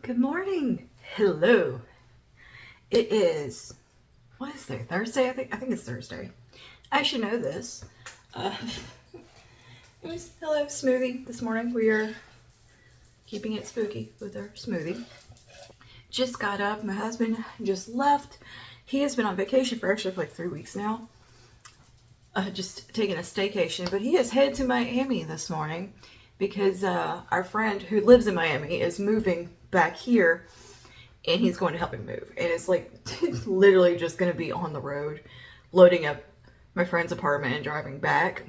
Good morning. Hello. It is, what is there? Thursday, I think it's Thursday. I should know this. Uh, hello, smoothie. This morning we are keeping it spooky with our smoothie. Just got up. My husband just left. He has been on vacation for actually like 3 weeks now. Just taking a staycation, but he is headed to Miami this morning because our friend who lives in Miami is moving back here, and he's going to help him move. And it's like literally just going to be on the road, loading up my friend's apartment and driving back.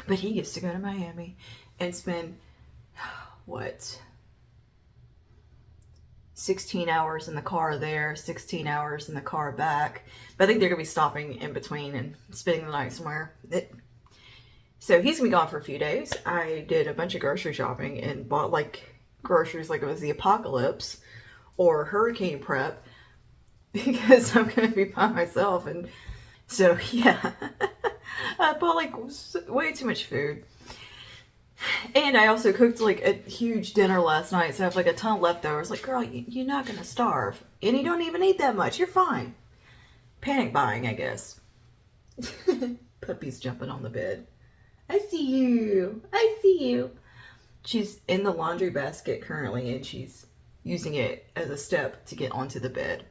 But he gets to go to Miami and spend, what, 16 hours in the car there, 16 hours in the car back. But I think they're going to be stopping in between and spending the night somewhere. So he's going to be gone for a few days. I did a bunch of grocery shopping and bought like groceries like it was the apocalypse or hurricane prep because I'm going to be by myself. And so, yeah, I bought like way too much food. And I also cooked like a huge dinner last night, so I have like a ton of leftovers. Like, girl, you're not gonna starve, and you don't even eat that much. You're fine. Panic buying, I guess. Puppy's jumping on the bed. I see you. I see you. She's in the laundry basket currently, and she's using it as a step to get onto the bed.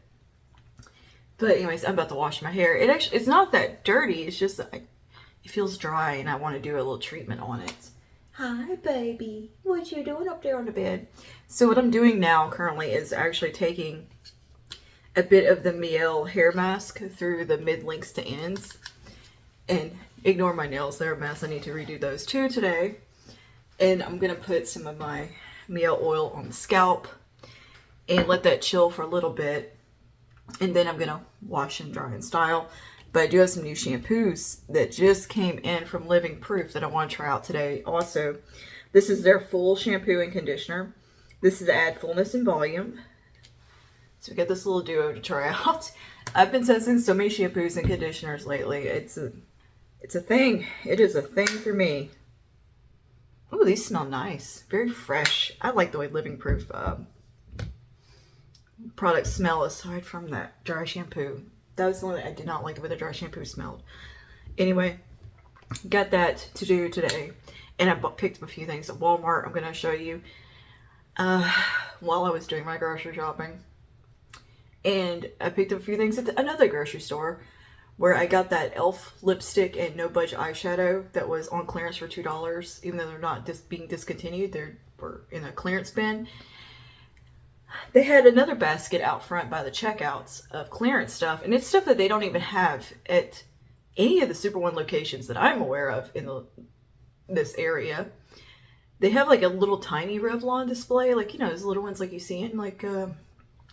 But anyways, I'm about to wash my hair. It's not that dirty. It's just that it feels dry, and I want to do a little treatment on it. Hi, baby. What you doing up there on the bed? So what I'm doing now currently is actually taking a bit of the Miel hair mask through the mid-lengths to ends. And ignore my nails. They're a mess. I need to redo those too today. And I'm going to put some of my Miel oil on the scalp and let that chill for a little bit. And then I'm going to wash and dry and style. But I do have some new shampoos that just came in from Living Proof that I want to try out today. Also, this is their full shampoo and conditioner. This is to add fullness and volume. So we got this little duo to try out. I've been testing so many shampoos and conditioners lately. It's a thing. It is a thing for me. Ooh, these smell nice. Very fresh. I like the way Living Proof products smell aside from that dry shampoo. That was the one that I did not like the way the dry shampoo smelled. Anyway, got that to do today. And I picked up a few things at Walmart. I'm going to show you while I was doing my grocery shopping. And I picked up a few things at another grocery store where I got that e.l.f. lipstick and No Budge eyeshadow that was on clearance for $2. Even though they're not being discontinued, they were in a clearance bin. They had another basket out front by the checkouts of clearance stuff, and it's stuff that they don't even have at any of the Super One locations that I'm aware of in this area. They have like a little tiny Revlon display, like, you know, those little ones like you see in like a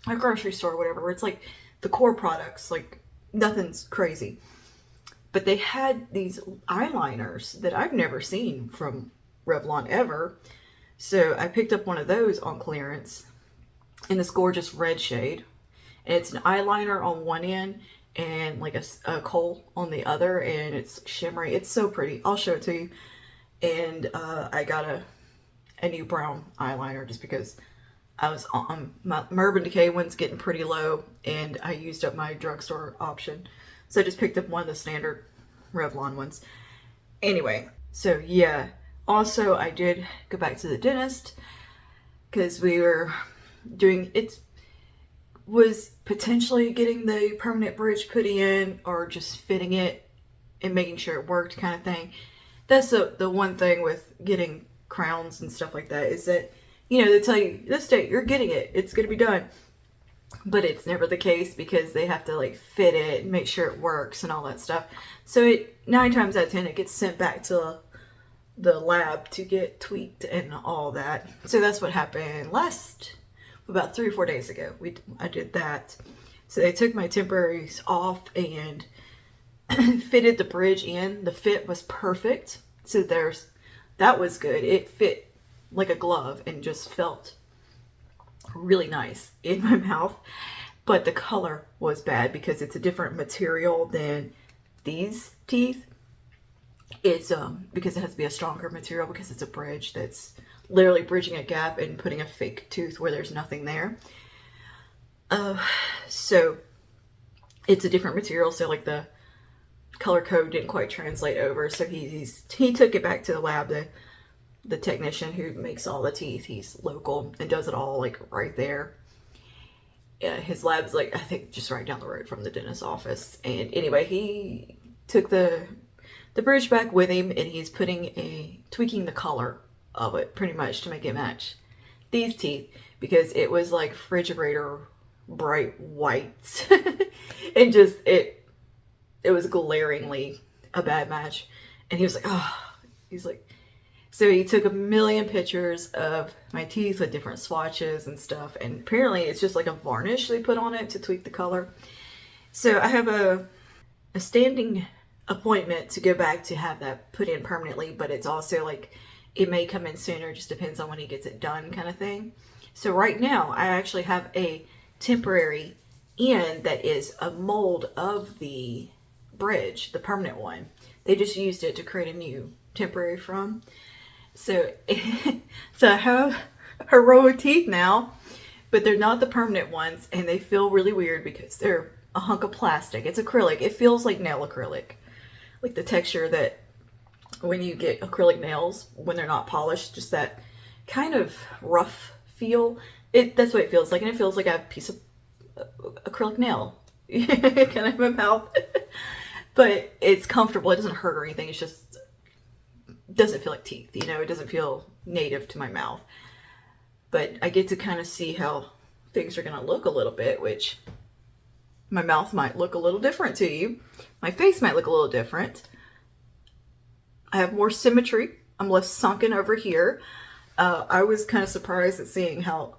grocery store or whatever, where it's like the core products, like nothing's crazy. But they had these eyeliners that I've never seen from Revlon ever. So I picked up one of those on clearance in this gorgeous red shade, and it's an eyeliner on one end and like a kohl on the other, and it's shimmery. It's so pretty. I'll show it to you. And I got a new brown eyeliner just because I was on my Urban Decay one's getting pretty low, and I used up my drugstore option, so I just picked up one of the standard Revlon ones. Anyway, so yeah. Also, I did go back to the dentist because we were doing it, was potentially getting the permanent bridge put in or just fitting it and making sure it worked, kind of thing. That's the one thing with getting crowns and stuff like that, is that, you know, they tell you this date you're getting it, it's going to be done, but it's never the case because they have to like fit it and make sure it works and all that stuff. So 9 times out of 10 it gets sent back to the lab to get tweaked and all that. So that's what happened about 3 or 4 days ago. I did that. So they took my temporaries off and fitted the bridge in. The fit was perfect. So that was good. It fit like a glove and just felt really nice in my mouth. But the color was bad because it's a different material than these teeth. It's because it has to be a stronger material because it's a bridge that's literally bridging a gap and putting a fake tooth where there's nothing there. So it's a different material, so like the color code didn't quite translate over. So he took it back to the lab. The technician who makes all the teeth, he's local and does it all like right there. His lab's like, I think just right down the road from the dentist's office. And anyway, he took the bridge back with him, and he's tweaking the color of it pretty much to make it match these teeth, because it was like refrigerator bright white and just it was glaringly a bad match. And he was like, so he took a million pictures of my teeth with different swatches and stuff, and apparently it's just like a varnish they put on it to tweak the color. So I have a standing appointment to go back to have that put in permanently, but it's also like it may come in sooner, just depends on when he gets it done kind of thing. So right now I actually have a temporary end that is a mold of the bridge, the permanent one. They just used it to create a new temporary from. So I have heroic teeth now, but they're not the permanent ones, and they feel really weird because they're a hunk of plastic. It's acrylic. It feels like nail acrylic, like the texture that when you get acrylic nails when they're not polished, just that kind of rough feel. That's what it feels like, and it feels like I have a piece of acrylic nail kind of in my mouth. But it's comfortable. It doesn't hurt or anything. It's just doesn't feel like teeth, you know. It doesn't feel native to my mouth. But I get to kind of see how things are going to look a little bit, which my mouth might look a little different to you. My face might look a little different. I have more symmetry. I'm less sunken over here. I was kind of surprised at seeing how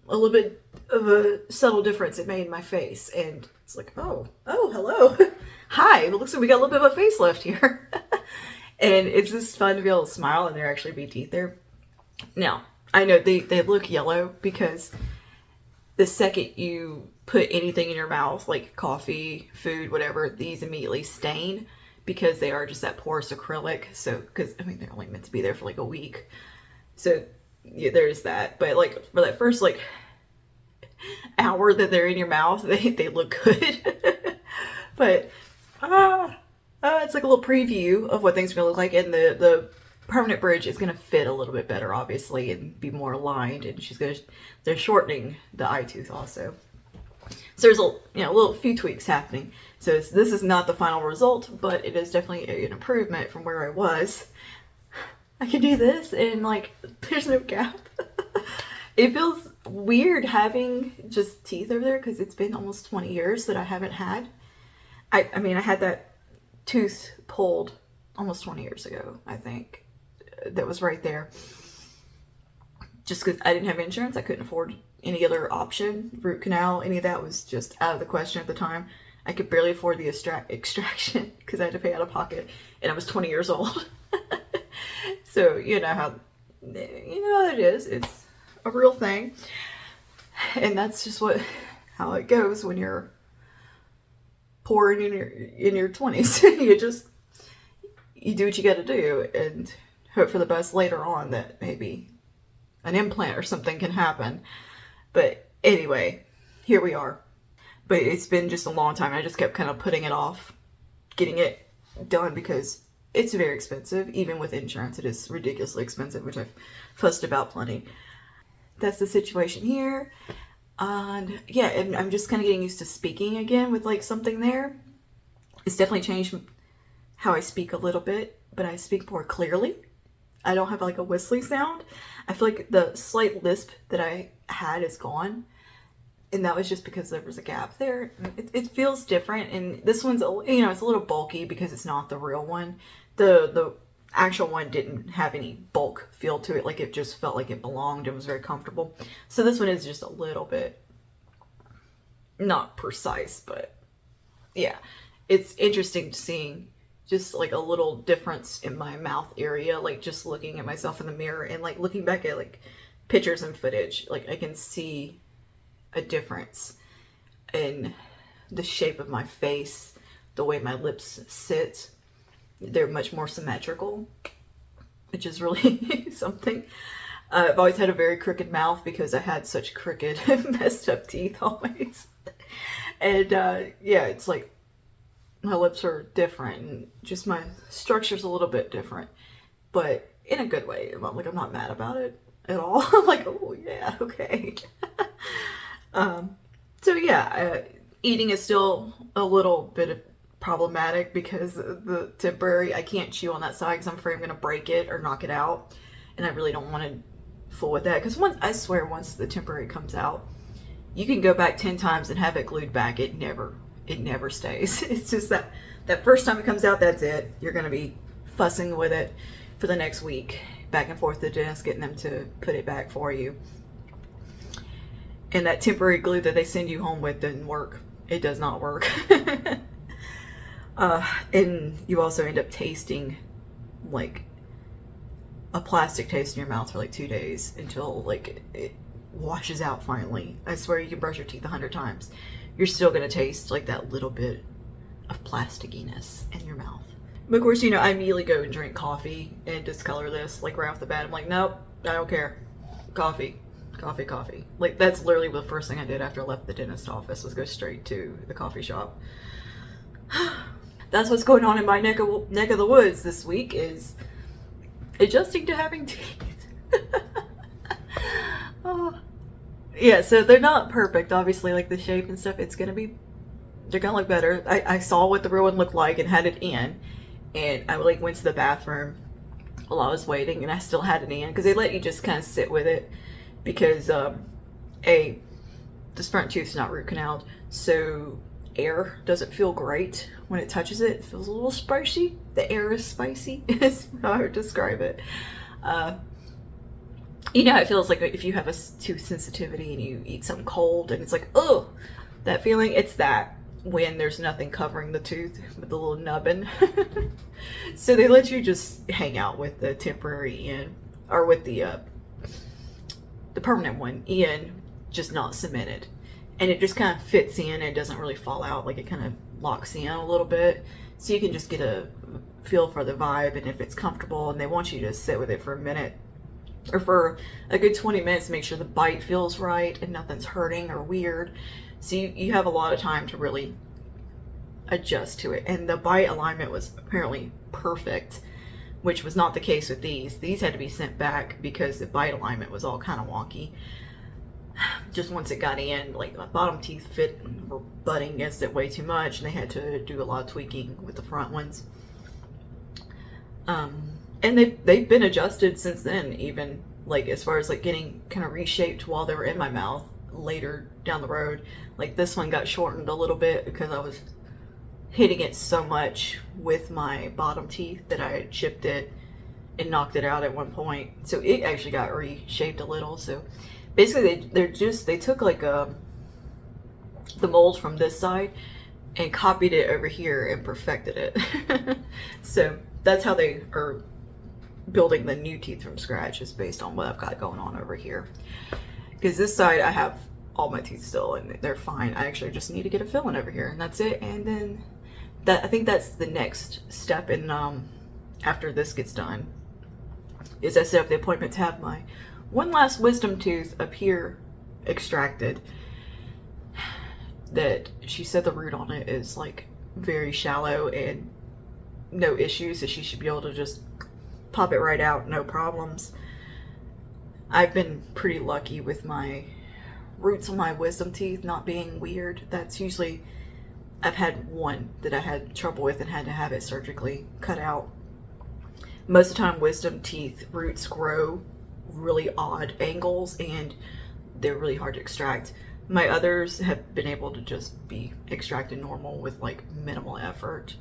a little bit of a subtle difference it made in my face. And it's like, oh, hello. Hi, it looks like we got a little bit of a facelift here. And it's just fun to be able to smile and there actually be teeth there. Now, I know they look yellow because the second you put anything in your mouth, like coffee, food, whatever, these immediately stain because they are just that porous acrylic. So, because, I mean, they're only meant to be there for like a week. So, yeah, there's that. But, like, for that first, like, hour that they're in your mouth, they look good. But, it's like a little preview of what things are going to look like. And the permanent bridge is going to fit a little bit better, obviously, and be more aligned. And they're shortening the eye tooth also. So there's a few tweaks happening. So this is not the final result, but it is definitely an improvement from where I was. I can do this and like there's no gap. It feels weird having just teeth over there because it's been almost 20 years that I haven't had. I mean, I had that tooth pulled almost 20 years ago, I think. That was right there. Just because I didn't have insurance, I couldn't afford any other option. Root canal, any of that was just out of the question at the time. I could barely afford the extraction because I had to pay out of pocket, and I was 20 years old. So you know how it is. It's a real thing, and that's just how it goes when you're poor in your 20s. you do what you got to do and hope for the best later on that maybe an implant or something can happen. But anyway, here we are. But it's been just a long time. I just kept kind of putting it off, getting it done because it's very expensive. Even with insurance, it is ridiculously expensive, which I've fussed about plenty. That's the situation here. And yeah, and I'm just kind of getting used to speaking again with like something there. It's definitely changed how I speak a little bit, but I speak more clearly. I don't have like a whistling sound. I feel like the slight lisp that I had is gone. And that was just because there was a gap there. It feels different. And this one's, it's a little bulky because it's not the real one. The actual one didn't have any bulk feel to it. Like it just felt like it belonged and was very comfortable. So this one is just a little bit, not precise, but yeah. It's interesting seeing just like a little difference in my mouth area. Like just looking at myself in the mirror and like looking back at like pictures and footage. Like I can see a difference in the shape of my face, the way my lips sit. They're much more symmetrical, which is really something. I've always had a very crooked mouth because I had such crooked, messed up teeth always. And yeah, it's like my lips are different and just my structure's a little bit different, but in a good way. I'm not mad about it at all. I'm like, oh yeah, okay. So yeah, eating is still a little bit problematic because the temporary, I can't chew on that side because I'm afraid I'm gonna break it or knock it out, and I really don't want to fool with that because I swear once the temporary comes out, you can go back 10 times and have it glued back. It never stays. It's just that first time it comes out, that's it. You're gonna be fussing with it for the next week, back and forth to the dentist, getting them to put it back for you. And that temporary glue that they send you home with doesn't work. It does not work. And you also end up tasting like a plastic taste in your mouth for like 2 days until like it washes out finally. I swear you can brush your teeth 100 times. You're still gonna taste like that little bit of plasticiness in your mouth. But of course, you know, I immediately go and drink coffee and discolor this like right off the bat. I'm like, nope, I don't care. Coffee. Like that's literally the first thing I did after I left the dentist office was go straight to the coffee shop. That's what's going on in my neck of the woods this week, is adjusting to having teeth. Oh. Yeah, so they're not perfect, obviously, like the shape and stuff. They're gonna look better. I saw what the real one looked like and had it in, and I like went to the bathroom while I was waiting, and I still had it in because they let you just kind of sit with it because this front tooth's not root canaled, so air doesn't feel great when it touches it. It feels a little spicy. The air is spicy is how I would describe it. You know how it feels like if you have a tooth sensitivity and you eat something cold and it's like, oh, that feeling. It's that when there's nothing covering the tooth with the little nubbin. So they let you just hang out with the temporary in, or with the permanent one in, just not cemented. And it just kind of fits in. It doesn't really fall out. Like it kind of locks in a little bit. So you can just get a feel for the vibe and if it's comfortable. And they want you to sit with it for a minute or for a good 20 minutes to make sure the bite feels right and nothing's hurting or weird. So you have a lot of time to really adjust to it. And the bite alignment was apparently perfect, which was not the case with these. These had to be sent back because the bite alignment was all kind of wonky. Just once it got in, like my bottom teeth were butting against it way too much, and they had to do a lot of tweaking with the front ones. And they've been adjusted since then, even like as far as like getting kind of reshaped while they were in my mouth later down the road. Like this one got shortened a little bit because I was hitting it so much with my bottom teeth that I had chipped it and knocked it out at one point. So it actually got reshaped a little. So basically they took like the mold from this side and copied it over here and perfected it. So that's how they are building the new teeth from scratch, is based on what I've got going on over here. Because this side I have all my teeth still and they're fine. I actually just need to get a filling over here and that's it. And then I think that's the next step in after this gets done, is I set up the appointment to have my one last wisdom tooth up here extracted. That she said the root on it is like very shallow and no issues, so she should be able to just pop it right out, no problems. I've been pretty lucky with my roots on my wisdom teeth not being weird. That's usually, I've had one that I had trouble with and had to have it surgically cut out. Most of the time wisdom teeth roots grow really odd angles and they're really hard to extract. My others have been able to just be extracted normal with like minimal effort.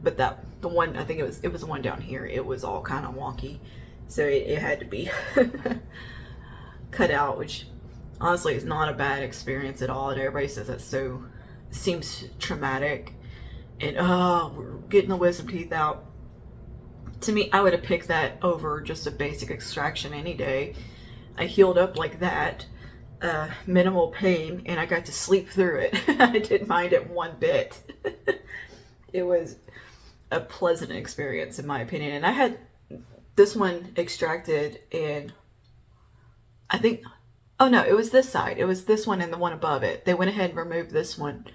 But the one, I think it was the one down here, it was all kind of wonky. So it had to be cut out, which honestly is not a bad experience at all. And everybody says that seems traumatic. And we're getting the wisdom teeth out. To me, I would have picked that over just a basic extraction any day. I healed up like that, minimal pain, and I got to sleep through it. I didn't mind it one bit. It was a pleasant experience in my opinion. And I had this one extracted in I think, oh no, it was this side. It was this one and the one above it. They went ahead and removed this one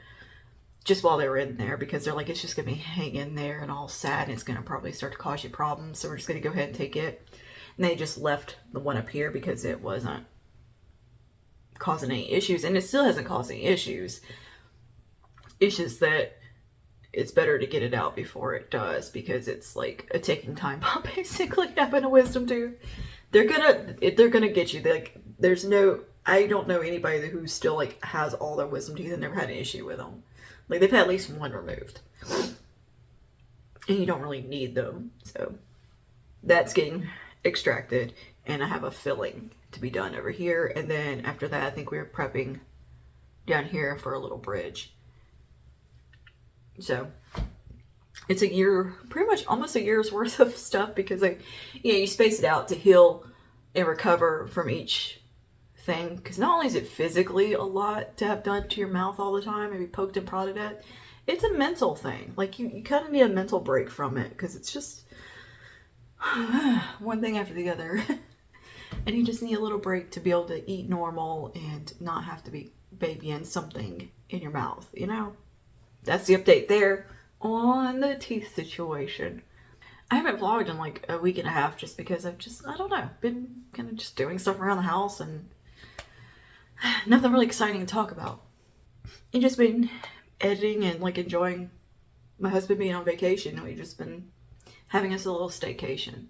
just while they were in there because they're like, it's just going to be hanging there and all sad and it's going to probably start to cause you problems. So we're just going to go ahead and take it. And they just left the one up here because it wasn't causing any issues. And it still hasn't caused any issues. It's just that it's better to get it out before it does because it's like a ticking time bomb basically having a wisdom tooth. They're gonna get you. Like, there's no, I don't know anybody who still like has all their wisdom teeth and never had an issue with them. Like, they've had at least one removed. And you don't really need them. So that's getting extracted. And I have a filling to be done over here. And then after that, I think we're prepping down here for a little bridge. So it's a year, pretty much almost a year's worth of stuff because you space it out to heal and recover from each thing. Because not only is it physically a lot to have done to your mouth all the time and be poked and prodded at, it's a mental thing. Like, you kind of need a mental break from it because it's just one thing after the other. And you just need a little break to be able to eat normal and not have to be babying something in your mouth, you know? That's the update there on the teeth situation. I haven't vlogged in like a week and a half just because I don't know, been kind of just doing stuff around the house and nothing really exciting to talk about. And just been editing and like enjoying my husband being on vacation. We've just been having us a little staycation.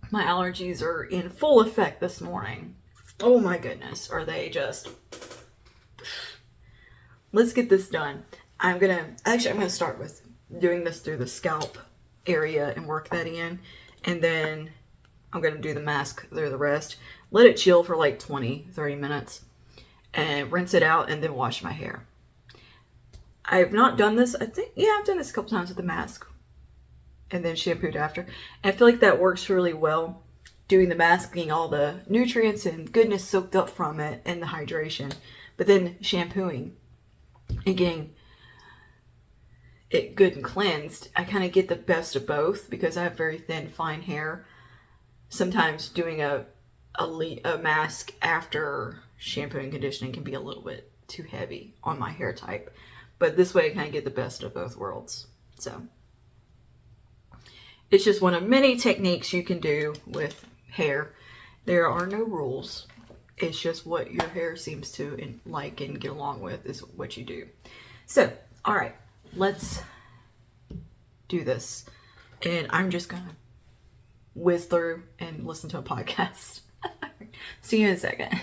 My allergies are in full effect this morning. Oh my goodness, are they just... Let's get this done. I'm gonna start with doing this through the scalp area and work that in. And then I'm gonna do the mask through the rest. Let it chill for like 20-30 minutes. And rinse it out and then wash my hair. I've not done this, I've done this a couple times with the mask. And then shampooed after. And I feel like that works really well. Doing the mask, getting all the nutrients and goodness soaked up from it and the hydration. But then shampooing and getting it good and cleansed, I kind of get the best of both because I have very thin, fine hair. Sometimes doing a mask after shampoo and conditioning can be a little bit too heavy on my hair type. But this way I kind of get the best of both worlds. So it's just one of many techniques you can do with hair. There are no rules. It's just what your hair seems to like and get along with is what you do. So, all right, let's do this. And I'm just gonna whiz through and listen to a podcast. See you in a second.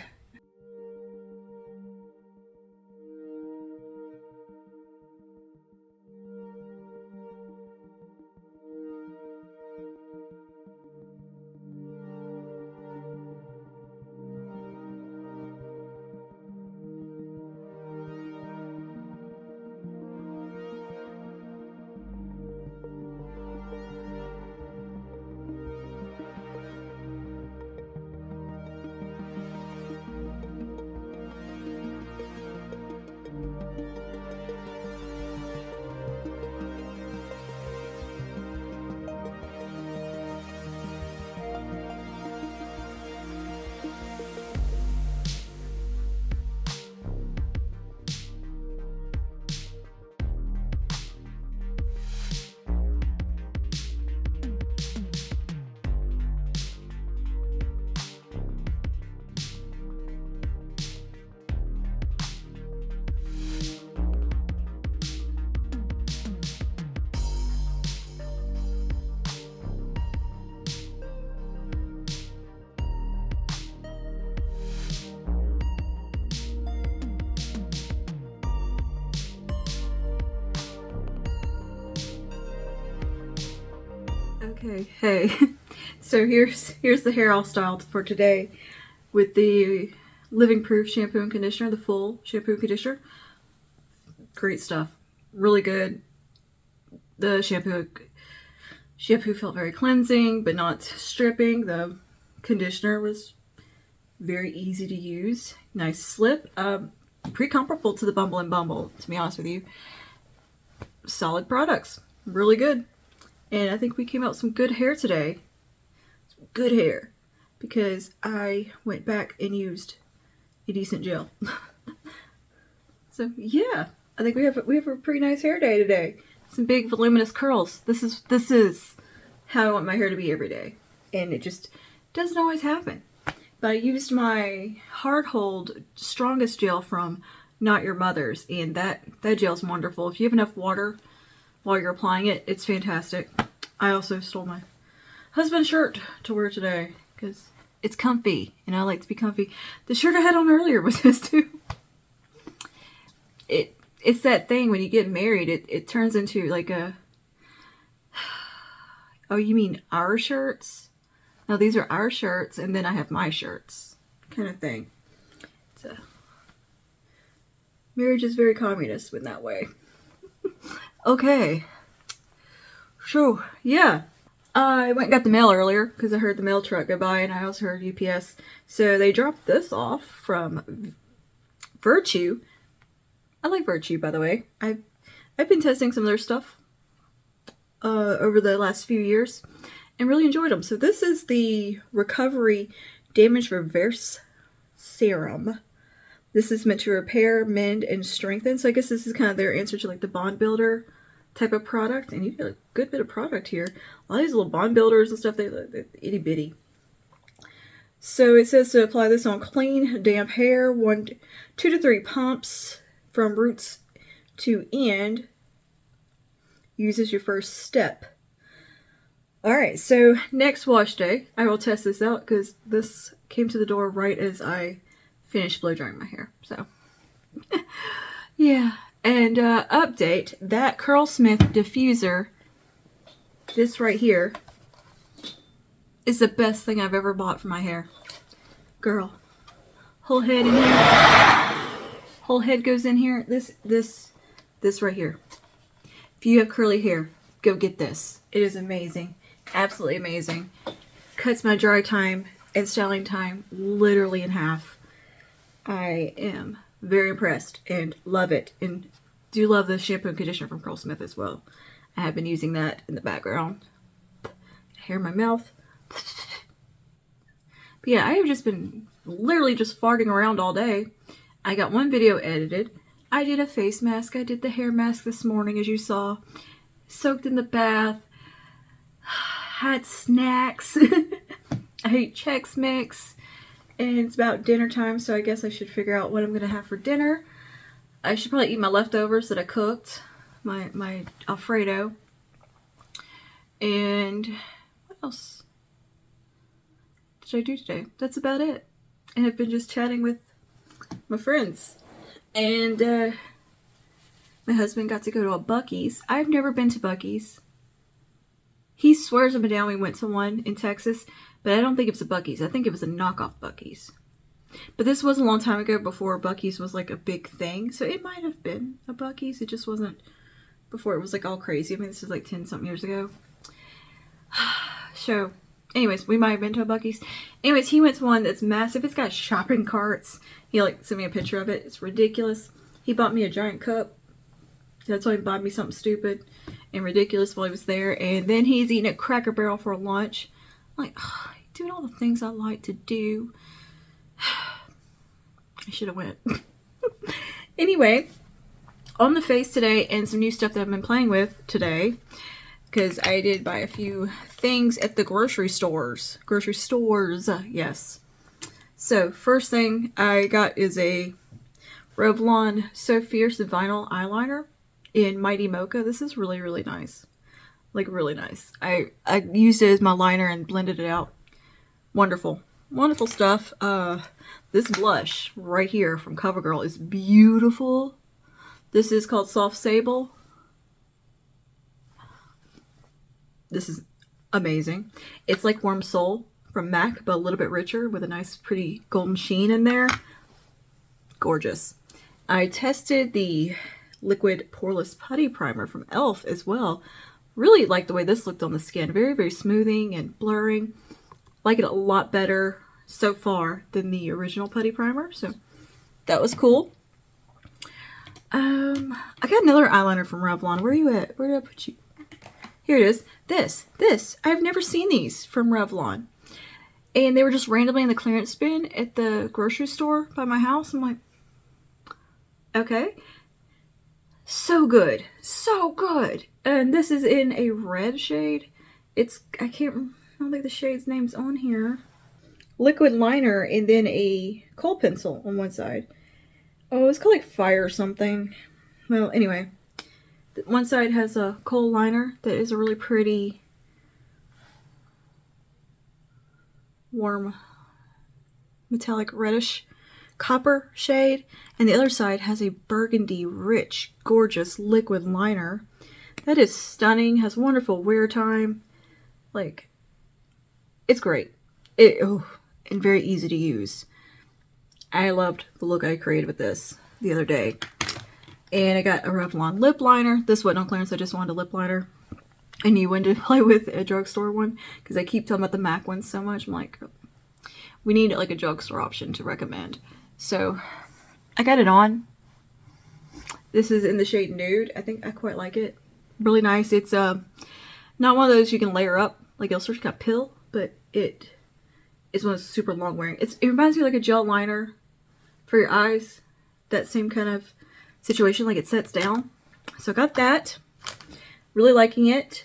Okay, hey, so here's the hair all styled for today with the Living Proof shampoo and conditioner, the full shampoo and conditioner. Great stuff, really good. The shampoo felt very cleansing but not stripping. The conditioner was very easy to use, nice slip, pretty comparable to the Bumble and Bumble, to be honest with you. Solid products, really good. And I think we came out with some good hair today. Some good hair. because I went back and used a decent gel. So yeah, I think we have a pretty nice hair day today. Some big voluminous curls. This is how I want my hair to be every day, and it just doesn't always happen. But I used my Hard Hold Strongest Gel from Not Your Mother's, and that gel is wonderful. If you have enough water while you're applying it, it's fantastic. I also stole my husband's shirt to wear today because it's comfy, and I like to be comfy. The shirt I had on earlier was his too. It's that thing when you get married, it turns into like a... Oh, you mean our shirts? No, these are our shirts, and then I have my shirts, kind of thing. So, marriage is very communist in that way. Okay. So, yeah. I went and got the mail earlier because I heard the mail truck go by, and I also heard UPS. So they dropped this off from Virtue. I like Virtue, by the way. I've been testing some of their stuff over the last few years and really enjoyed them. So this is the Recovery Damage Reverse Serum. This is meant to repair, mend, and strengthen. So I guess this is kind of their answer to like the Bond Builder type of product. And you get a good bit of product here. A lot of these little Bond Builders and stuff, they're itty bitty. So it says to apply this on clean, damp hair, 2 to 3 pumps from roots to end. Use as your first step. Alright, so next wash day, I will test this out because this came to the door right as I finished blow drying my hair. So, yeah. And update, that Curlsmith diffuser, this right here, is the best thing I've ever bought for my hair. Girl. Whole head in here. Whole head goes in here. This right here. If you have curly hair, go get this. It is amazing. Absolutely amazing. Cuts my dry time and styling time literally in half. I am very impressed and love it. And do love the shampoo and conditioner from Curlsmith as well. I have been using that in the background. Hair in my mouth. But yeah, I have just been literally just farting around all day. I got one video edited. I did a face mask. I did the hair mask this morning, as you saw. Soaked in the bath. Had snacks. I ate Chex Mix. And it's about dinner time, so I guess I should figure out what I'm going to have for dinner. I should probably eat my leftovers that I cooked. My Alfredo. And what else did I do today? That's about it. And I've been just chatting with my friends. And my husband got to go to a Buc-ee's. I've never been to Buc-ee's. He swears up and down we went to one in Texas, but I don't think it was a Buc-ee's. I think it was a knockoff Buc-ee's. But this was a long time ago before Buc-ee's was like a big thing. So it might have been a Buc-ee's. It just wasn't before it was like all crazy. I mean, this is like 10 something years ago. So, anyways, we might have been to a Buc-ee's. Anyways, he went to one that's massive. It's got shopping carts. He like sent me a picture of it. It's ridiculous. He bought me a giant cup. That's why he bought me something stupid and ridiculous while he was there. And then he's eating at Cracker Barrel for lunch. I'm like, oh, doing all the things I like to do. I should have went. Anyway, on the face today and some new stuff that I've been playing with today. Because I did buy a few things at the grocery stores. Grocery stores, yes. So, first thing I got is a Revlon So Fierce vinyl eyeliner in Mighty Mocha. This is really, really nice. Like, really nice. I used it as my liner and blended it out. Wonderful. Wonderful stuff. This blush right here from CoverGirl is beautiful. This is called Soft Sable. This is amazing. It's like Warm Soul from MAC, but a little bit richer with a nice, pretty golden sheen in there. Gorgeous. I tested the Liquid Poreless Putty Primer from e.l.f. as well. Really like the way this looked on the skin. Very, very smoothing and blurring. Like it a lot better so far than the original putty primer. So that was cool. I got another eyeliner from Revlon. Where are you at? Where did I put you? Here it is. This. I've never seen these from Revlon. And they were just randomly in the clearance bin at the grocery store by my house. I'm like, okay. So good. So good. And this is in a red shade. I don't think the shade's name's on here. Liquid liner and then a kohl pencil on one side. Oh, it's called like Fire or something. Well, anyway. One side has a kohl liner that is a really pretty warm metallic reddish copper shade, and the other side has a burgundy rich gorgeous liquid liner that is stunning, has wonderful wear time, like it's great, and very easy to use. I loved the look I created with this the other day. And I got a Revlon lip liner. This wasn't on clearance, I just wanted a lip liner. I knew when to play with a drugstore one because I keep talking about the MAC ones so much. I'm like, we need like a drugstore option to recommend. So I got it on. This is in the shade Nude. I think I quite like it. Really nice. It's not one of those you can layer up like it'll sort of kind of pill, but it is one of those super long wearing. It reminds me of like a gel liner for your eyes. That same kind of situation, like it sets down. So I got that. Really liking it.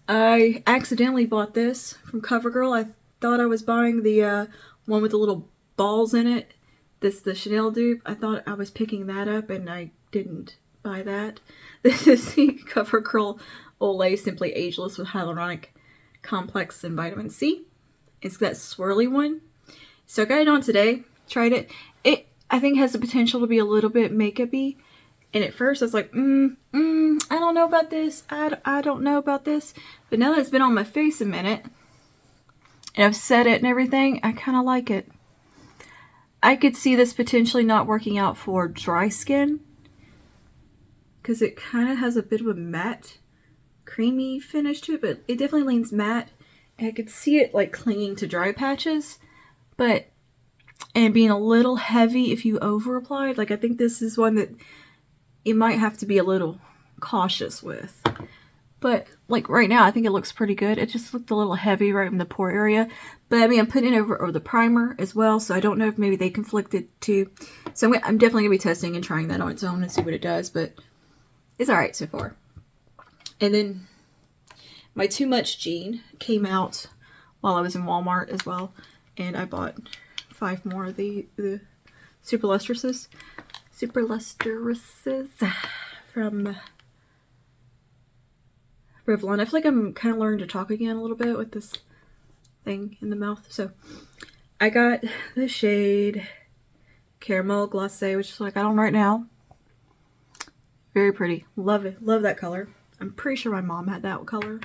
I accidentally bought this from CoverGirl. I thought I was buying the one with the little balls in it. The Chanel dupe. I thought I was picking that up and I didn't buy that. This is the CoverGirl Olay Simply Ageless with Hyaluronic Complex and Vitamin C. It's that swirly one. So I got it on today. Tried it. It, I think, has the potential to be a little bit makeup-y. And at first I was like, I don't know about this. I don't know about this. But now that it's been on my face a minute, and I've set it and everything, I kind of like it. I could see this potentially not working out for dry skin, because it kind of has a bit of a matte, creamy finish to it, but it definitely leans matte. And I could see it like clinging to dry patches, and being a little heavy if you over applied. Like I think this is one that you might have to be a little cautious with. But like right now, I think it looks pretty good. It just looked a little heavy right in the pore area. But I mean, I'm putting it over the primer as well, so I don't know if maybe they conflicted too. So I'm definitely going to be testing and trying that on its own and see what it does. But it's alright so far. And then my Too Much jean came out while I was in Walmart as well. And I bought 5 more of the Super Lustresses from Revlon. I feel like I'm kind of learning to talk again a little bit with this thing in the mouth. So I got the shade Caramel Glacé, which is what I got on right now. Very pretty. Love it. Love that color. I'm pretty sure my mom had that color.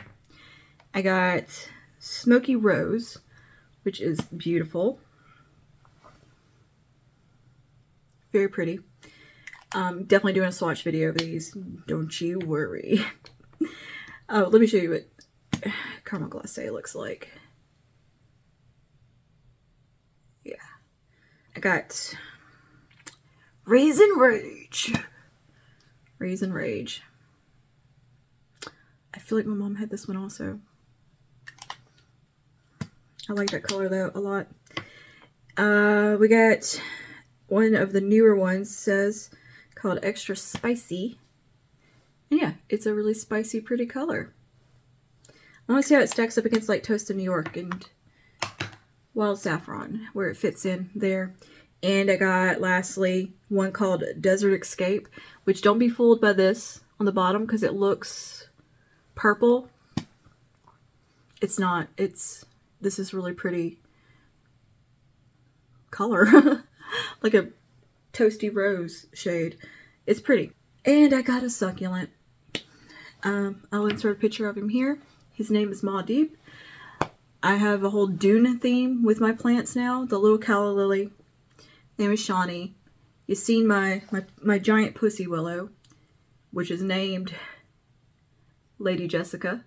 I got Smoky Rose, which is beautiful. Very pretty. Definitely doing a swatch video of these. Don't you worry. Oh, let me show you what Caramel Glacé looks like. Yeah. I got Raisin Rage. Raisin Rage. I feel like my mom had this one also. I like that color though a lot. We got one of the newer ones, says called Extra Spicy. And yeah, it's a really spicy, pretty color. I want to see how it stacks up against like Toast of New York and Wild Saffron, where it fits in there. And I got, lastly, one called Desert Escape, which don't be fooled by this on the bottom because it looks purple. It's not. This is really pretty color. Like a toasty rose shade. It's pretty. And I got a succulent. I'll insert a picture of him here. His name is Maudib. I have a whole Dune theme with my plants now. The little calla lily. Name is Shawnee. You've seen my giant pussy willow, which is named Lady Jessica,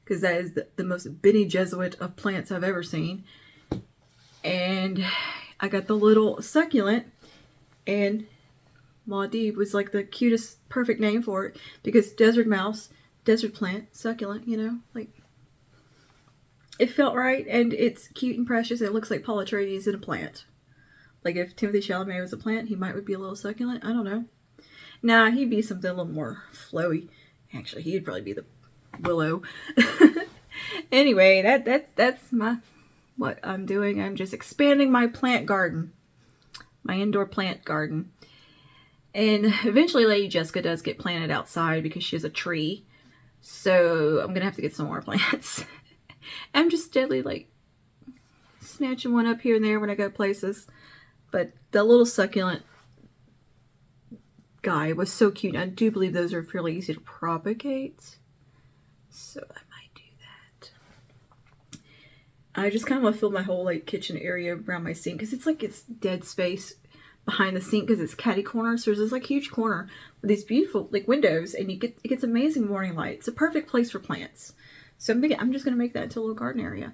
because that is the most Bene Gesserit of plants I've ever seen. And I got the little succulent, and Maudib was like the cutest, perfect name for it, because desert mouse, desert plant, succulent, you know, like it felt right, and it's cute and precious. It looks like Paul Atreides in a plant. Like if Timothy Chalamet was a plant, he might be a little succulent. I don't know. Nah, he'd be something a little more flowy. Actually, he'd probably be the willow. Anyway, that's what I'm doing. I'm just expanding my plant garden, my indoor plant garden. And eventually Lady Jessica does get planted outside because she has a tree. So I'm going to have to get some more plants. I'm just steadily like snatching one up here and there when I go places. But the little succulent guy was so cute. I do believe those are fairly easy to propagate. So I might do that. I just kind of want to fill my whole like kitchen area around my sink because it's dead space behind the sink because it's catty corner. So there's this like huge corner with these beautiful like windows, and it gets amazing morning light. It's a perfect place for plants. So I'm just gonna make that into a little garden area.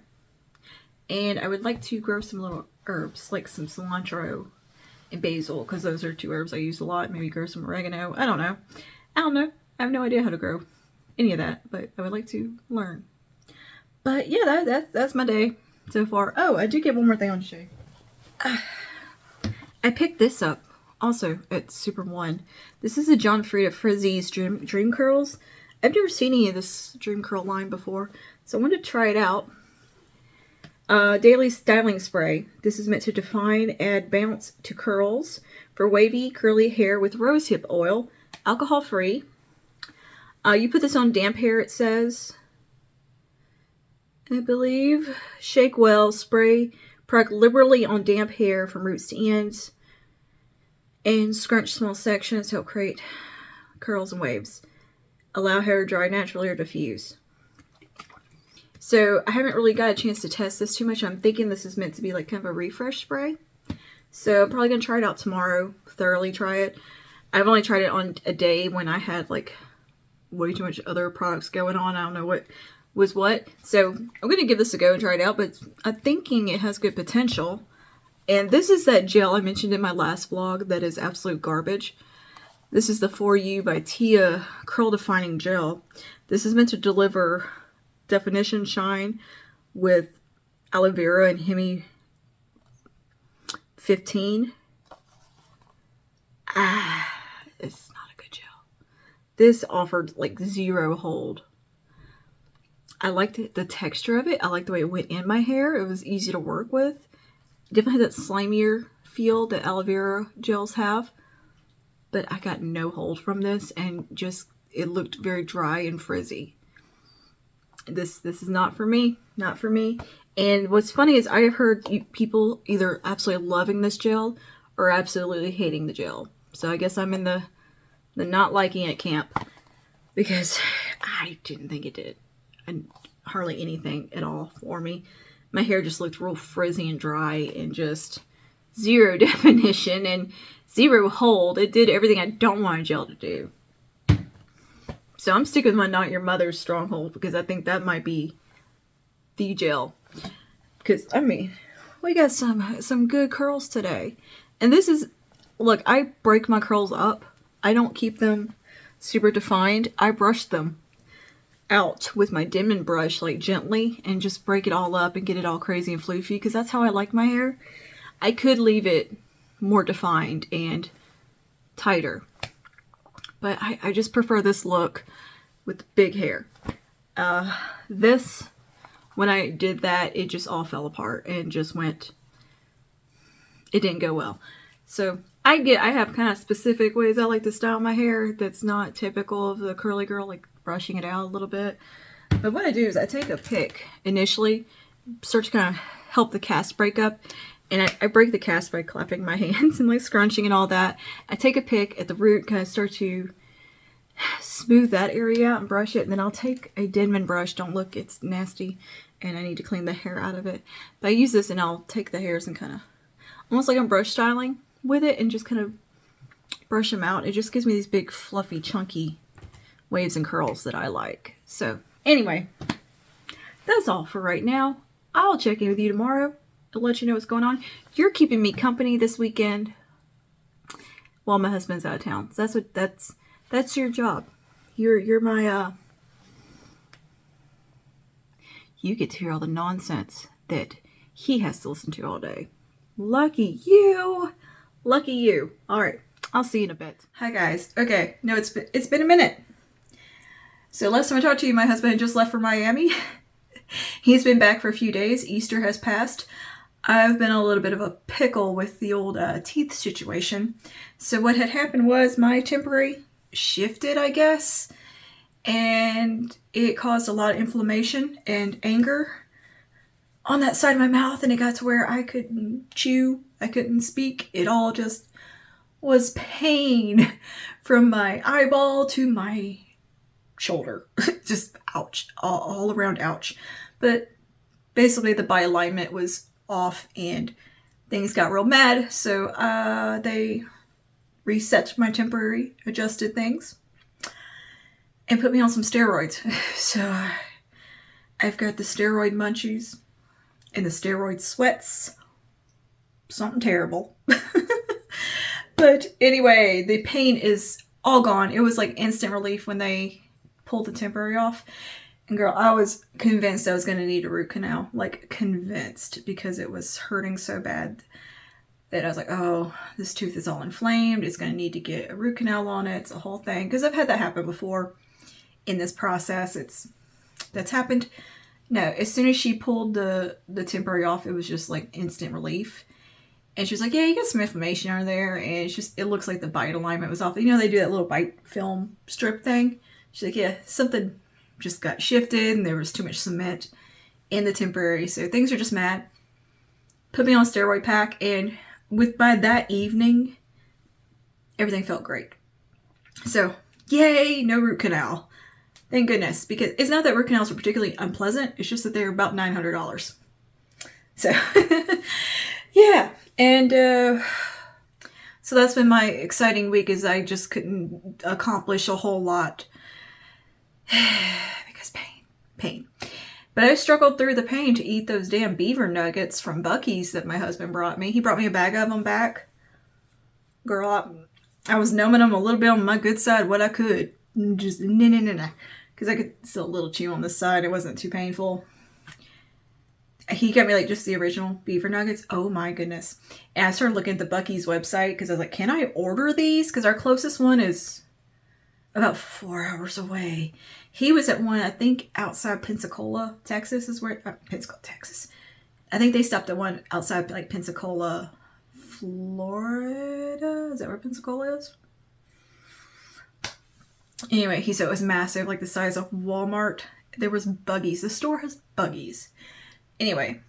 And I would like to grow some little herbs like some cilantro and basil because those are two herbs I use a lot. Maybe grow some oregano. I don't know. I have no idea how to grow any of that, but I would like to learn. But yeah, that's my day so far. Oh, I do get one more thing I want to show you. I picked this up also at Super One. This is a John Frieda Frizzy's Dream Curls. I've never seen any of this Dream Curl line before, so I wanted to try it out. Daily Styling Spray. This is meant to define, add bounce to curls for wavy, curly hair with rosehip oil. Alcohol free. You put this on damp hair, it says. I believe. Shake well. Spray product liberally on damp hair from roots to ends. And scrunch small sections to help create curls and waves. Allow hair to dry naturally or diffuse. So I haven't really got a chance to test this too much. I'm thinking this is meant to be like kind of a refresh spray. So I'm probably going to try it out tomorrow. Thoroughly try it. I've only tried it on a day when I had like way too much other products going on. I don't know what was what. So I'm going to give this a go and try it out. But I'm thinking it has good potential. And this is that gel I mentioned in my last vlog that is absolute garbage. This is the For You by Tia Curl Defining Gel. This is meant to deliver definition shine with aloe vera and Hemi 15. It's not a good gel. This offered like zero hold. I liked the texture of it. I liked the way it went in my hair. It was easy to work with. It definitely had that slimier feel that aloe vera gels have. But I got no hold from this, and just it looked very dry and frizzy. This is not for me. Not for me. And what's funny is I have heard people either absolutely loving this gel or absolutely hating the gel. So I guess I'm in the not liking it camp because I didn't think it did. And hardly anything at all for me. My hair just looked real frizzy and dry and just zero definition and zero hold. It did everything I don't want a gel to do. So I'm sticking with my Not Your Mother's Stronghold because I think that might be the gel. Because, I mean, we got some good curls today. And this is, look, I break my curls up. I don't keep them super defined. I brush them out with my Denman brush, like gently, and just break it all up and get it all crazy and floofy because that's how I like my hair. I could leave it more defined and tighter. But I just prefer this look with big hair. This, when I did that, it just all fell apart and just went, it didn't go well. So I have kind of specific ways I like to style my hair that's not typical of the curly girl, like brushing it out a little bit. But what I do is I take a pick initially, start to kind of help the cast break up. And I break the cast by clapping my hands and like scrunching and all that. I take a pick at the root, kind of start to smooth that area out and brush it. And then I'll take a Denman brush. Don't look, it's nasty. And I need to clean the hair out of it. But I use this and I'll take the hairs and kind of, almost like I'm brush styling with it and just kind of brush them out. It just gives me these big, fluffy, chunky waves and curls that I like. So anyway, that's all for right now. I'll check in with you tomorrow. To let you know what's going on. You're keeping me company this weekend while my husband's out of town. So that's your job. You're my you get to hear all the nonsense that he has to listen to all day. Lucky you. Lucky you. All right. I'll see you in a bit. Hi guys. Okay. No, it's been a minute. So last time I talked to you, my husband had just left for Miami. He's been back for a few days. Easter has passed. I've been a little bit of a pickle with the old teeth situation. So what had happened was my temporary shifted, I guess, and it caused a lot of inflammation and anger on that side of my mouth, and it got to where I couldn't chew, I couldn't speak. It all just was pain from my eyeball to my shoulder. Just ouch, all around ouch. But basically the alignment was off and things got real mad, so they reset my temporary adjusted things and put me on some steroids. So I've got the steroid munchies and the steroid sweats. Something terrible. But anyway, the pain is all gone. It was like instant relief when they pulled the temporary off. And girl, I was convinced I was going to need a root canal. Like convinced, because it was hurting so bad that I was like, oh, this tooth is all inflamed. It's going to need to get a root canal on it. It's a whole thing. Because I've had that happen before in this process. That's happened. No, as soon as she pulled the temporary off, it was just like instant relief. And she was like, yeah, you got some inflammation under there. And it's just, it looks like the bite alignment was off. You know, they do that little bite film strip thing. She's like, yeah, something just got shifted and there was too much cement in the temporary. So things are just mad. Put me on a steroid pack, and by that evening, everything felt great. So, yay, no root canal. Thank goodness. Because it's not that root canals are particularly unpleasant. It's just that they're about $900. So, yeah. And so that's been my exciting week, is I just couldn't accomplish a whole lot. Because pain. But I struggled through the pain to eat those damn beaver nuggets from Buc-ee's that my husband brought me. He brought me a bag of them back. Girl, I was numbing them a little bit on my good side, what I could. Just no. Because I could still a little chew on this side. It wasn't too painful. He got me like just the original beaver nuggets. Oh my goodness. And I started looking at the Buc-ee's website because I was like, can I order these? Because our closest one is about 4 hours away. He was at one, I think, outside Pensacola, Texas is where, Pensacola, Texas. I think they stopped at one outside like Pensacola, Florida. Is that where Pensacola is? Anyway, he said it was massive, like the size of Walmart. There was Buggies. The store has Buggies. Anyway,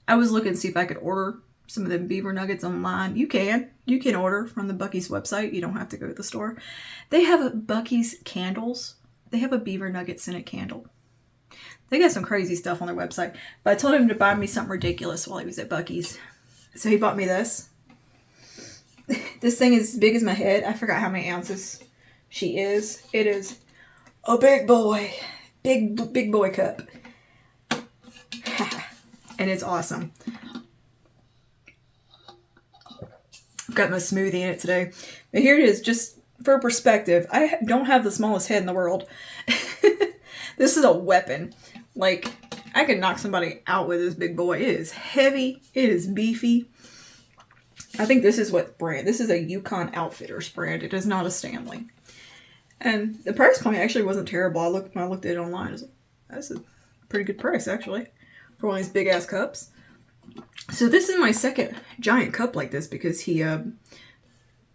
I was looking to see if I could order some of them beaver nuggets online. You can order from the Buc-ee's website. You don't have to go to the store. They have Buc-ee's candles. They have a beaver nugget scented candle. They got some crazy stuff on their website. But I told him to buy me something ridiculous while he was at Buc-ee's. So he bought me this. This thing is as big as my head. I forgot how many ounces she is. It is a big boy. Big boy cup. And it's awesome. I've got my smoothie in it today. But here it is, just for perspective. I don't have the smallest head in the world. This is a weapon. Like, I could knock somebody out with this big boy. It is heavy. It is beefy. I think this is what brand. This is a Yukon Outfitters brand. It is not a Stanley. And the price point actually wasn't terrible. When I looked at it online, I was like, that's a pretty good price, actually, for one of these big-ass cups. So this is my second giant cup like this, because he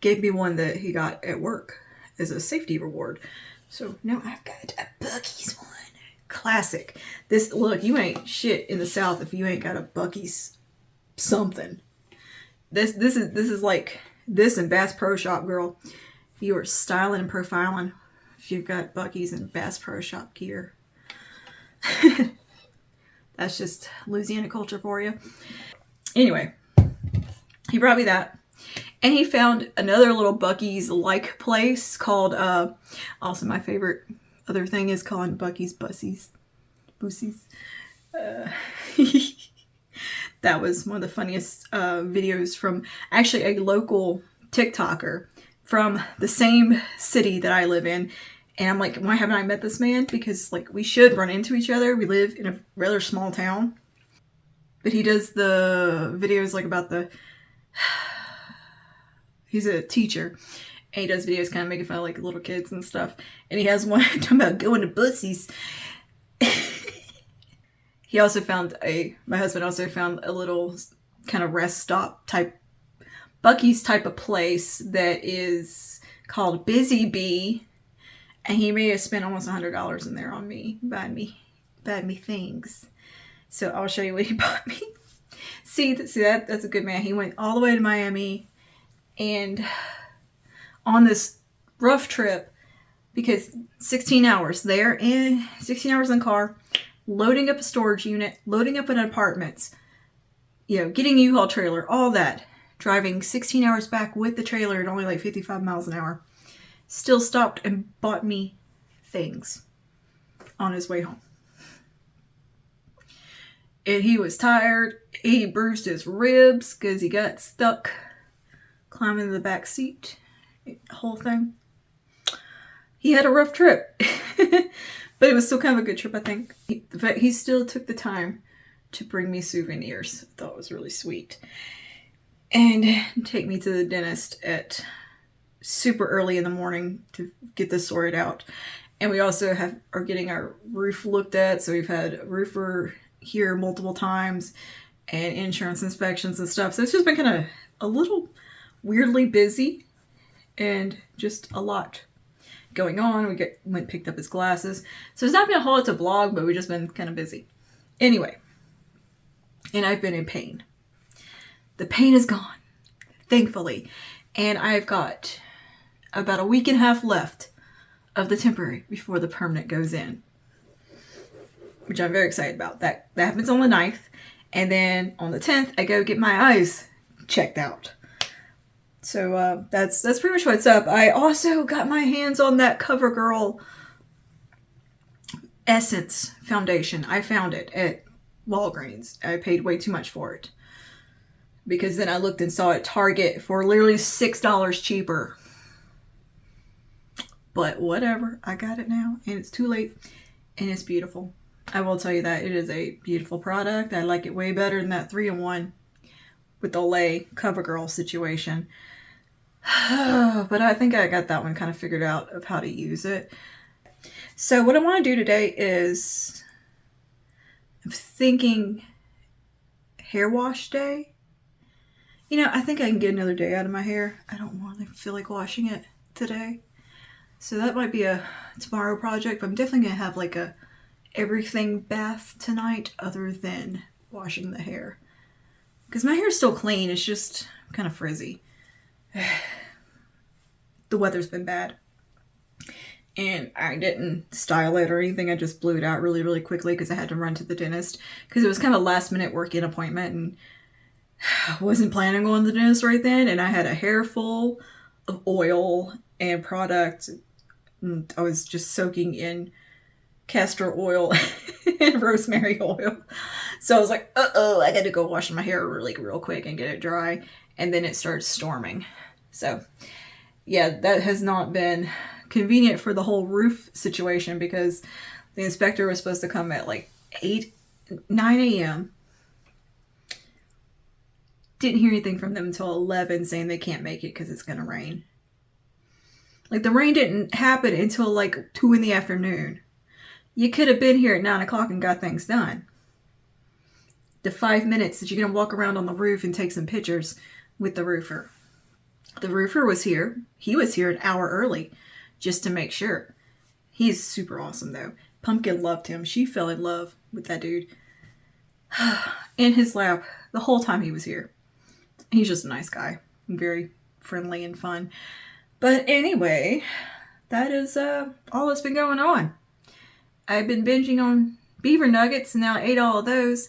gave me one that he got at work as a safety reward. So now I've got a Buc-ee's one. Classic. This, look, you ain't shit in the South if you ain't got a Buc-ee's something. This is like this and Bass Pro Shop, girl. You are styling and profiling if you've got Buc-ee's and Bass Pro Shop gear. That's just Louisiana culture for you. Anyway, he brought me that. And he found another little Buc-ee's like place called, also my favorite other thing is calling Buc-ee's Bussies. Boosies. That was one of the funniest videos from actually a local TikToker from the same city that I live in. And I'm like, why haven't I met this man? Because like we should run into each other. We live in a rather small town. But he does the videos like about the... He's a teacher. And he does videos kind of making fun of like little kids and stuff. And he has one talking about going to bussies. He also found my husband also found a little kind of rest stop type, Buc-ee's type of place that is called Busy Bee. And he may have spent almost $100 in there on me, buying me things. So I'll show you what he bought me. See that's a good man. He went all the way to Miami and on this rough trip, because 16 hours there and 16 hours in the car, loading up a storage unit, loading up an apartment, getting a U-Haul trailer, all that. Driving 16 hours back with the trailer at only like 55 miles an hour. Still stopped and bought me things on his way home. And he was tired. He bruised his ribs because he got stuck climbing the back seat. The whole thing. He had a rough trip. But it was still kind of a good trip, I think. But he still took the time to bring me souvenirs. I thought it was really sweet. And take me to the dentist at super early in the morning to get this sorted out. And we also are getting our roof looked at. So we've had a roofer here multiple times and insurance inspections and stuff. So it's just been kind of a little weirdly busy and just a lot going on. We went and picked up his glasses. So there's not been a whole lot to vlog, but we've just been kind of busy. Anyway, and I've been in pain. The pain is gone, thankfully. And I've got about a week and a half left of the temporary before the permanent goes in, which I'm very excited about. That happens on the 9th. And then on the 10th, I go get my eyes checked out. So that's pretty much what's up. I also got my hands on that CoverGirl Essence foundation. I found it at Walgreens. I paid way too much for it. Because then I looked and saw it at Target for literally $6 cheaper. But whatever. I got it now. And it's too late. And it's beautiful. I will tell you that. It is a beautiful product. I like it way better than that 3-in-1 with the Olay CoverGirl situation. But I think I got that one kind of figured out of how to use it. So what I want to do today is, I'm thinking hair wash day. I think I can get another day out of my hair. I don't really feel like washing it today. So that might be a tomorrow project. But I'm definitely going to have like a everything bath tonight other than washing the hair. Because my hair's still clean. It's just kind of frizzy. The weather's been bad. And I didn't style it or anything. I just blew it out really, really quickly because I had to run to the dentist. Because it was kind of a last minute work-in appointment. And I wasn't planning on going to the dentist right then. And I had a hair full of oil and product. And I was just soaking in castor oil and rosemary oil. So I was like, I got to go wash my hair real quick and get it dry. And then it started storming. So yeah, that has not been convenient for the whole roof situation because the inspector was supposed to come at like 9 a.m. Didn't hear anything from them until 11 saying they can't make it because it's going to rain. Like the rain didn't happen until like 2 in the afternoon. You could have been here at 9 o'clock and got things done. The 5 minutes that you're going to walk around on the roof and take some pictures with the roofer. The roofer was here. He was here an hour early just to make sure. He's super awesome though. Pumpkin loved him. She fell in love with that dude. In his lap the whole time he was here. He's just a nice guy. Very friendly and fun. But anyway, that is all that's been going on. I've been binging on beaver nuggets and now I ate all of those.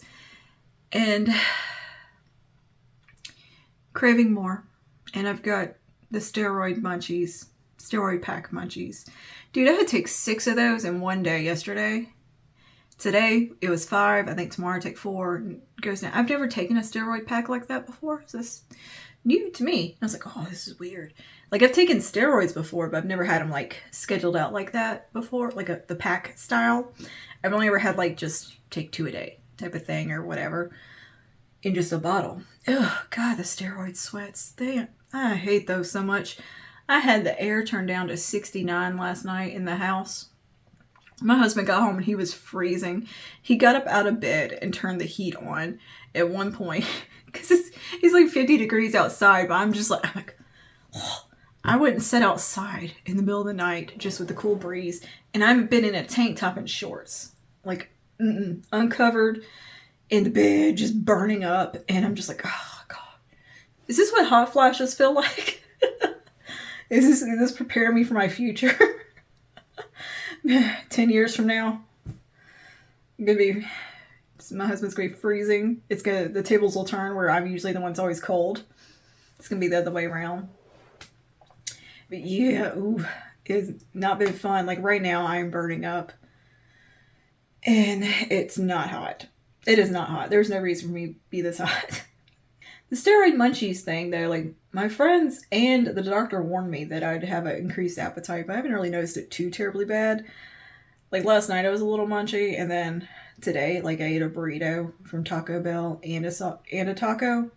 And craving more. And I've got the steroid pack munchies. Dude, I had to take 6 of those in one day yesterday. Today, it was 5. I think tomorrow I take 4. And it goes down. I've never taken a steroid pack like that before. So this new to me. And I was like, oh, this is weird. Like, I've taken steroids before, but I've never had them, like, scheduled out like that before. Like, the pack style. I've only ever had, like, just take 2 a day type of thing or whatever. In just a bottle. Ugh, God, the steroid sweats. I hate those so much. I had the air turned down to 69 last night in the house. My husband got home and he was freezing. He got up out of bed and turned the heat on at one point. Because it's like 50 degrees outside, but I'm like, oh, I wouldn't sit outside in the middle of the night just with the cool breeze. And I've been in a tank top and shorts. Like, uncovered in the bed, just burning up. And I'm just like, oh, God. Is this what hot flashes feel like? Is this preparing me for my future? 10 years from now, my husband's gonna be freezing. The tables will turn where I'm usually the one that's always cold. It's gonna be the other way around. But yeah, it's not been fun. Like right now, I'm burning up, and it's not hot. It is not hot. There's no reason for me to be this hot. The steroid munchies thing, though, like my friends and the doctor warned me that I'd have an increased appetite, but I haven't really noticed it too terribly bad. Like last night I was a little munchy, and then today, like I ate a burrito from Taco Bell and a taco,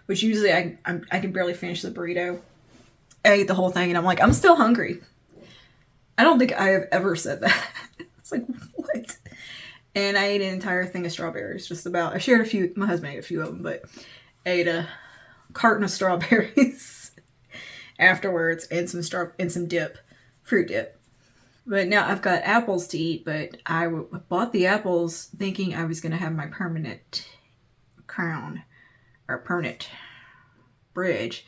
which usually I can barely finish the burrito. I ate the whole thing, and I'm like, I'm still hungry. I don't think I have ever said that. It's like, what? And I ate an entire thing of strawberries, just about. I shared a few. My husband ate a few of them, but I ate a carton of strawberries afterwards, and some dip, fruit dip. But now I've got apples to eat, but I bought the apples thinking I was going to have my permanent crown or permanent bridge.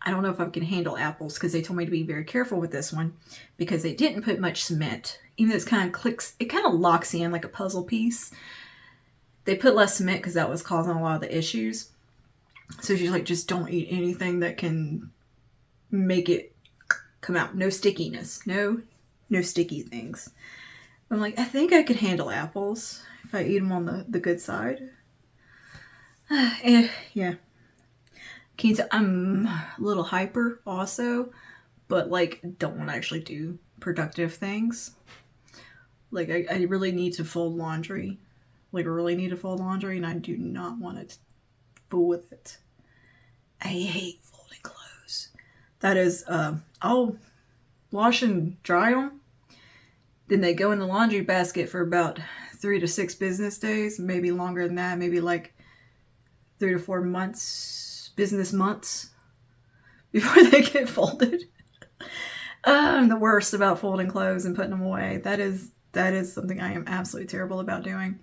I don't know if I can handle apples because they told me to be very careful with this one because they didn't put much cement. Even though it kind of locks in like a puzzle piece. They put less cement because that was causing a lot of the issues. So she's like, just don't eat anything that can make it come out. No stickiness. No sticky things. I'm like, I think I could handle apples if I eat them on the good side. Yeah. I'm a little hyper also, but like don't want to actually do productive things. Like I really need to fold laundry. Like really need to fold laundry, and I do not want to fool with it. I hate folding clothes. That is, I'll wash and dry them. Then they go in the laundry basket for about 3 to 6 business days, maybe longer than that, maybe like 3 to 4 months, business months before they get folded. I'm the worst about folding clothes and putting them away. That is something I am absolutely terrible about doing.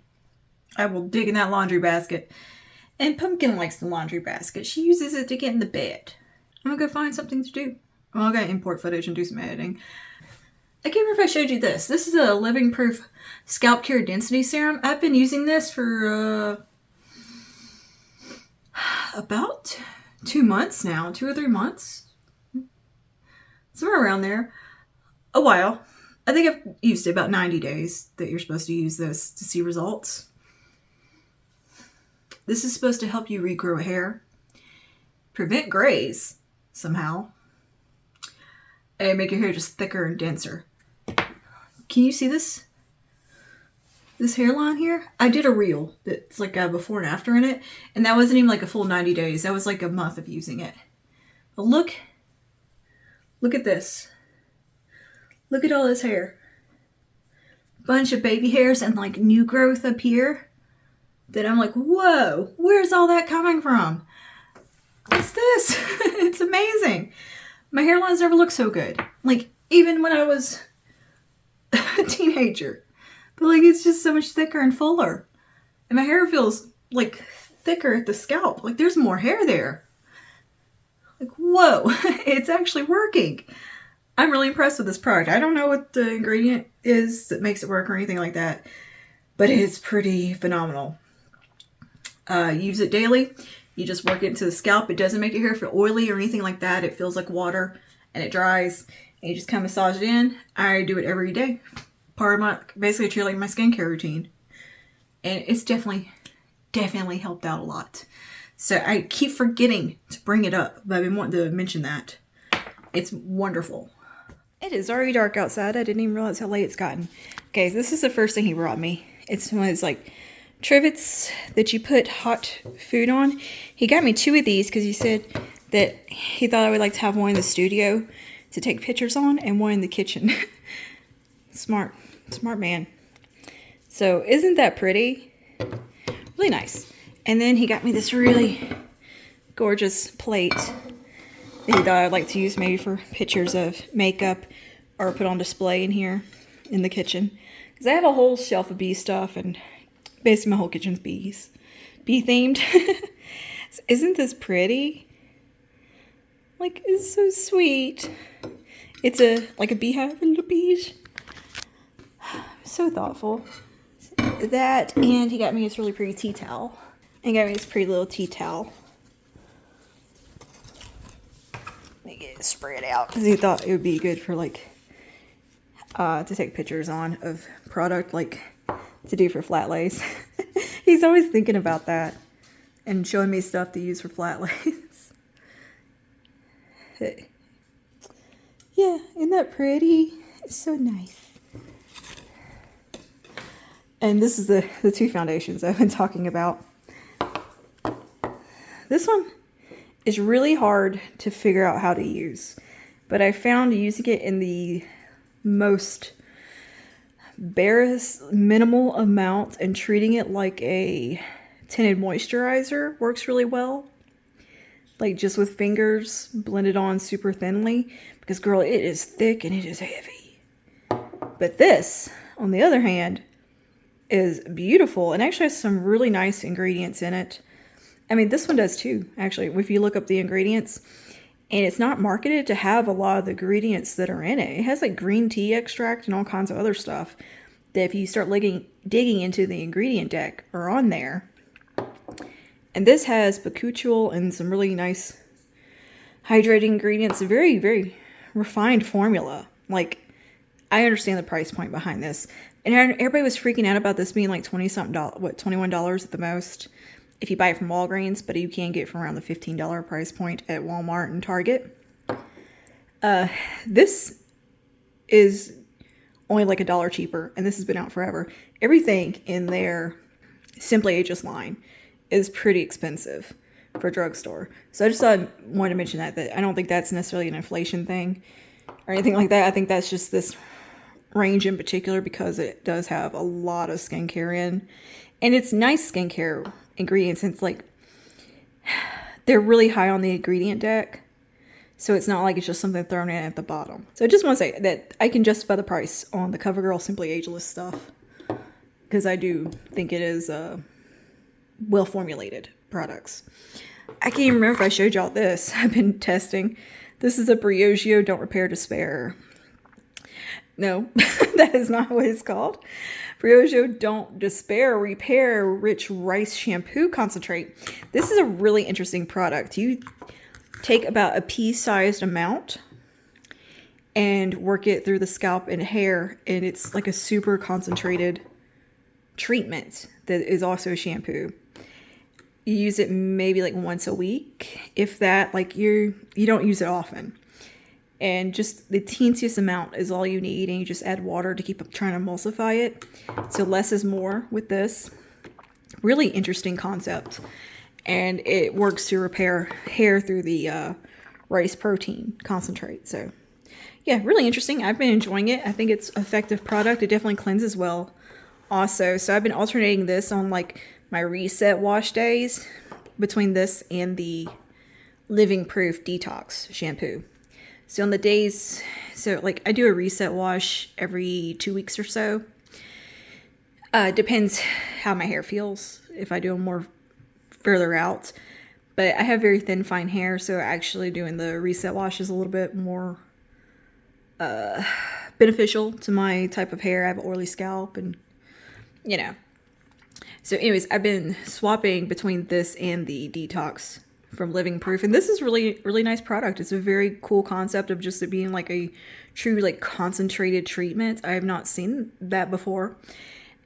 I will dig in that laundry basket. And Pumpkin likes the laundry basket. She uses it to get in the bed. I'm gonna go find something to do. Well, I'm gonna import footage and do some editing. I can't remember if I showed you this. This is a Living Proof Scalp Care Density Serum. I've been using this for about 2 months now. 2 or 3 months. Somewhere around there. A while. I think I've used it about 90 days that you're supposed to use this to see results. This is supposed to help you regrow hair, prevent grays somehow, and make your hair just thicker and denser. Can you see this? This hairline here? I did a reel that's like a before and after in it, and that wasn't even like a full 90 days. That was like a month of using it. But look at this. Look at all this hair. Bunch of baby hairs and like new growth up here. That I'm like, whoa, where's all that coming from? What's this? It's amazing. My hairline's never looked so good. Like, even when I was a teenager. But like, it's just so much thicker and fuller. And my hair feels like thicker at the scalp. Like, there's more hair there. Like, whoa, it's actually working. I'm really impressed with this product. I don't know what the ingredient is that makes it work or anything like that. But it's pretty phenomenal. Use it daily. You just work it into the scalp. It doesn't make your hair feel oily or anything like that. It feels like water and it dries. And you just kind of massage it in. I do it every day. Part of my, basically my skincare routine. And it's definitely helped out a lot. So I keep forgetting to bring it up, but I've been wanting to mention that. It's wonderful. It is already dark outside. I didn't even realize how late it's gotten. Okay, so this is the first thing he brought me. It's one of those like trivets that you put hot food on. He got me 2 of these because he said that he thought I would like to have one in the studio to take pictures on and one in the kitchen. Smart man. So isn't that pretty? Really nice. And then he got me this really gorgeous plate that he thought I'd like to use maybe for pictures of makeup or put on display in here in the kitchen. Because I have a whole shelf of bee stuff and basically my whole kitchen's bee themed. Isn't this pretty? Like, it's so sweet. It's like a beehive for little bees. So thoughtful. That, and he got me this really pretty tea towel. And got me this pretty little tea towel. Let me get it spread out because he thought it would be good for like to take pictures on of product, like to do for flat lays. He's always thinking about that and showing me stuff to use for flat lays. Yeah, isn't that pretty? It's so nice. And this is the 2 foundations I've been talking about. This one is really hard to figure out how to use, but I found using it in the most barest minimal amount and treating it like a tinted moisturizer works really well. Like just with fingers blended on super thinly, because girl, it is thick and it is heavy. But this, on the other hand, is beautiful and actually has some really nice ingredients in it. I mean, this one does too, actually, if you look up the ingredients. And it's not marketed to have a lot of the ingredients that are in it. It has like green tea extract and all kinds of other stuff that if you start digging into the ingredient deck are on there. And this has bakuchiol and some really nice hydrating ingredients. A very, very refined formula. Like, I understand the price point behind this. And everybody was freaking out about this being like $21 at the most if you buy it from Walgreens, but you can get it from around the $15 price point at Walmart and Target. This is only like $1 cheaper, and this has been out forever. Everything in their Simply Ageless line is pretty expensive for a drugstore. So I just thought I wanted to mention that I don't think that's necessarily an inflation thing or anything like that. I think that's just this range in particular because it does have a lot of skincare in. And it's nice skincare ingredients. It's like they're really high on the ingredient deck. So it's not like it's just something thrown in at the bottom. So I just want to say that I can justify the price on the CoverGirl Simply Ageless stuff. Because I do think it is well formulated products. I can't even remember if I showed y'all this. I've been testing. This is a Briogeo Don't Repair Despair. No, that is not what it's called. Briogeo Don't Despair Repair Rich Rice Shampoo Concentrate. This is a really interesting product. You take about a pea-sized amount and work it through the scalp and hair, and it's like a super concentrated treatment that is also shampoo. You use it maybe like once a week, if that. Like you don't use it often. And just the teensiest amount is all you need, and you just add water to keep trying to emulsify it. So less is more with this. Really interesting concept. And it works to repair hair through the rice protein concentrate. So yeah, really interesting. I've been enjoying it. I think it's an effective product. It definitely cleanses well also. So I've been alternating this on like my reset wash days between this and the Living Proof Detox shampoo. So on the days, so like I do a reset wash every 2 weeks or so. Depends how my hair feels, if I do them more further out. But I have very thin, fine hair, so actually doing the reset wash is a little bit more beneficial to my type of hair. I have an oily scalp and, you know. So anyways, I've been swapping between this and the detox from Living Proof, and this is really nice product. It's a very cool concept of just it being like a true like concentrated treatment. I have not seen that before,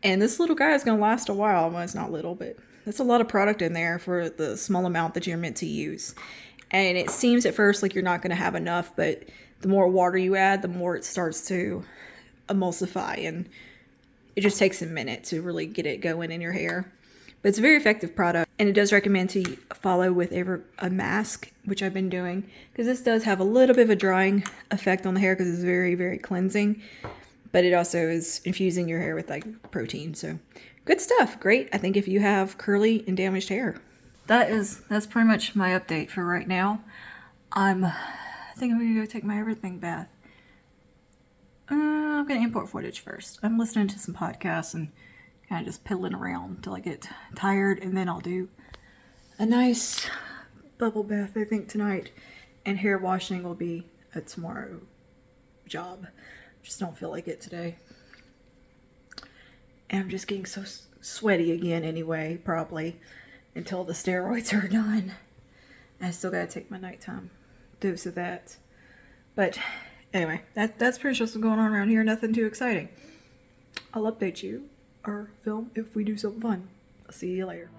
and this little guy is gonna last a while. Well, it's not little, but That's a lot of product in there for the small amount that you're meant to use. And it seems at first like you're not going to have enough, but the more water you add, the more it starts to emulsify, and it just takes a minute to really get it going in your hair. But it's a very effective product, and it does recommend to follow with a mask, which I've been doing, because this does have a little bit of a drying effect on the hair because it's very, very cleansing. But it also is infusing your hair with like protein. So good stuff. Great. I think if you have curly and damaged hair. That's pretty much my update for right now. I think I'm gonna go take my everything bath. I'm gonna import footage first. I'm listening to some podcasts and kind of just piddling around until I get tired, and then I'll do a nice bubble bath, I think, tonight. And hair washing will be a tomorrow job. Just don't feel like it today. And I'm just getting so sweaty again anyway, probably, until the steroids are done. I still gotta take my nighttime dose of that. But anyway, that's pretty much what's going on around here. Nothing too exciting. I'll update you or film if we do something fun. I'll see you later.